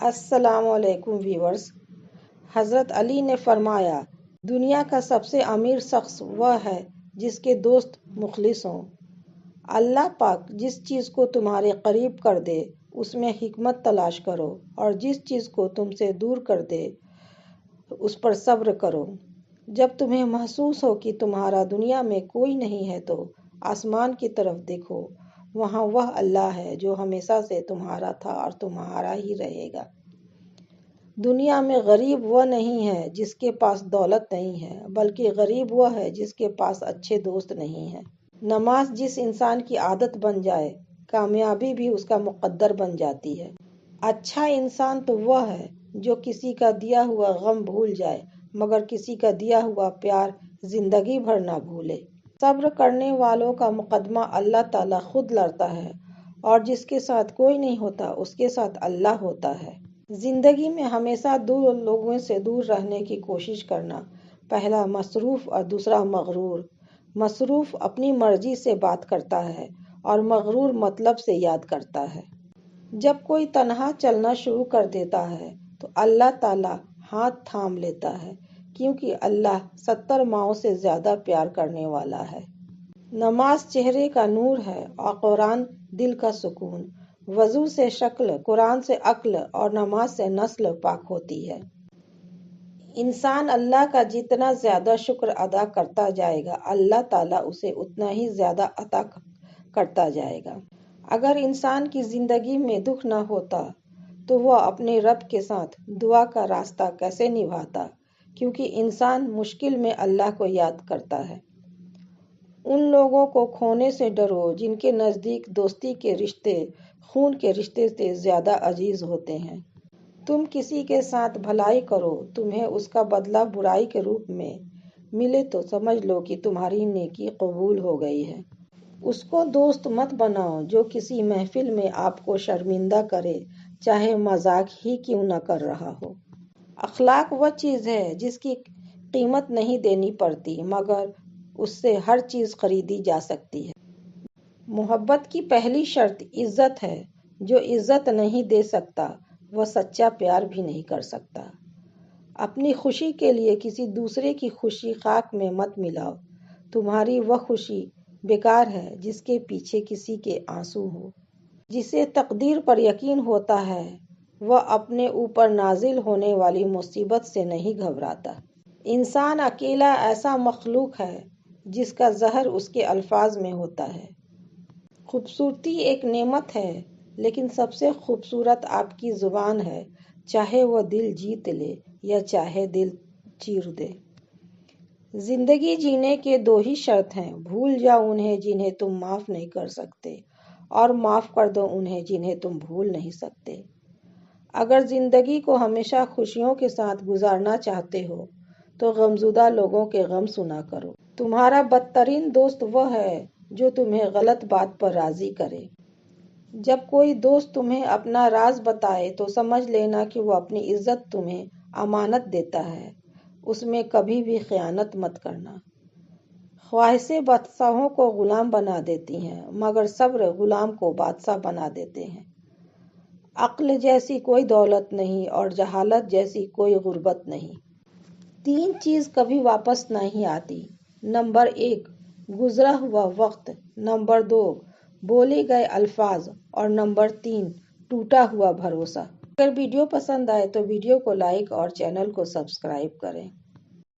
السلام علیکم ویورز۔ حضرت علی نے فرمایا، دنیا کا سب سے امیر شخص وہ ہے جس کے دوست مخلص ہوں۔ اللہ پاک جس چیز کو تمہارے قریب کر دے اس میں حکمت تلاش کرو، اور جس چیز کو تم سے دور کر دے اس پر صبر کرو۔ جب تمہیں محسوس ہو کہ تمہارا دنیا میں کوئی نہیں ہے تو آسمان کی طرف دیکھو، وہاں وہ اللہ ہے جو ہمیشہ سے تمہارا تھا اور تمہارا ہی رہے گا۔ دنیا میں غریب وہ نہیں ہے جس کے پاس دولت نہیں ہے، بلکہ غریب وہ ہے جس کے پاس اچھے دوست نہیں ہیں۔ نماز جس انسان کی عادت بن جائے، کامیابی بھی اس کا مقدر بن جاتی ہے۔ اچھا انسان تو وہ ہے جو کسی کا دیا ہوا غم بھول جائے مگر کسی کا دیا ہوا پیار زندگی بھر نہ بھولے۔ صبر کرنے والوں کا مقدمہ اللہ تعالیٰ خود لڑتا ہے، اور جس کے ساتھ کوئی نہیں ہوتا اس کے ساتھ اللہ ہوتا ہے۔ زندگی میں ہمیشہ دو لوگوں سے دور رہنے کی کوشش کرنا، پہلا مصروف اور دوسرا مغرور۔ مصروف اپنی مرضی سے بات کرتا ہے اور مغرور مطلب سے یاد کرتا ہے۔ جب کوئی تنہا چلنا شروع کر دیتا ہے تو اللہ تعالیٰ ہاتھ تھام لیتا ہے، کیونکہ اللہ 70 ماؤں سے زیادہ پیار کرنے والا ہے۔ نماز چہرے کا نور ہے اور قرآن دل کا سکون۔ وضو سے شکل، قرآن سے عقل اور نماز سے نسل پاک ہوتی ہے۔ انسان اللہ کا جتنا زیادہ شکر ادا کرتا جائے گا، اللہ تعالیٰ اسے اتنا ہی زیادہ عطا کرتا جائے گا۔ اگر انسان کی زندگی میں دکھ نہ ہوتا تو وہ اپنے رب کے ساتھ دعا کا راستہ کیسے نبھاتا، کیونکہ انسان مشکل میں اللہ کو یاد کرتا ہے۔ ان لوگوں کو کھونے سے ڈرو جن کے نزدیک دوستی کے رشتے خون کے رشتے سے زیادہ عزیز ہوتے ہیں۔ تم کسی کے ساتھ بھلائی کرو، تمہیں اس کا بدلہ برائی کے روپ میں ملے تو سمجھ لو کہ تمہاری نیکی قبول ہو گئی ہے۔ اس کو دوست مت بناؤ جو کسی محفل میں آپ کو شرمندہ کرے، چاہے مذاق ہی کیوں نہ کر رہا ہو۔ اخلاق وہ چیز ہے جس کی قیمت نہیں دینی پڑتی، مگر اس سے ہر چیز خریدی جا سکتی ہے۔ محبت کی پہلی شرط عزت ہے۔ جو عزت نہیں دے سکتا وہ سچا پیار بھی نہیں کر سکتا۔ اپنی خوشی کے لیے کسی دوسرے کی خوشی خاک میں مت ملاؤ۔ تمہاری وہ خوشی بیکار ہے جس کے پیچھے کسی کے آنسو ہو۔ جسے تقدیر پر یقین ہوتا ہے وہ اپنے اوپر نازل ہونے والی مصیبت سے نہیں گھبراتا۔ انسان اکیلا ایسا مخلوق ہے جس کا زہر اس کے الفاظ میں ہوتا ہے۔ خوبصورتی ایک نعمت ہے، لیکن سب سے خوبصورت آپ کی زبان ہے، چاہے وہ دل جیت لے یا چاہے دل چیر دے۔ زندگی جینے کے دو ہی شرط ہیں، بھول جاؤ انہیں جنہیں تم معاف نہیں کر سکتے، اور معاف کر دو انہیں جنہیں تم بھول نہیں سکتے۔ اگر زندگی کو ہمیشہ خوشیوں کے ساتھ گزارنا چاہتے ہو تو غمزدہ لوگوں کے غم سنا کرو۔ تمہارا بدترین دوست وہ ہے جو تمہیں غلط بات پر راضی کرے۔ جب کوئی دوست تمہیں اپنا راز بتائے تو سمجھ لینا کہ وہ اپنی عزت تمہیں امانت دیتا ہے، اس میں کبھی بھی خیانت مت کرنا۔ خواہشیں بادشاہوں کو غلام بنا دیتی ہیں، مگر صبر غلام کو بادشاہ بنا دیتے ہیں۔ عقل جیسی کوئی دولت نہیں اور جہالت جیسی کوئی غربت نہیں۔ 3 چیز کبھی واپس نہیں آتی۔ نمبر 1 گزرا ہوا وقت، نمبر 2 بولے گئے الفاظ، اور نمبر 3 ٹوٹا ہوا بھروسہ۔ اگر ویڈیو پسند آئے تو ویڈیو کو لائک اور چینل کو سبسکرائب کریں۔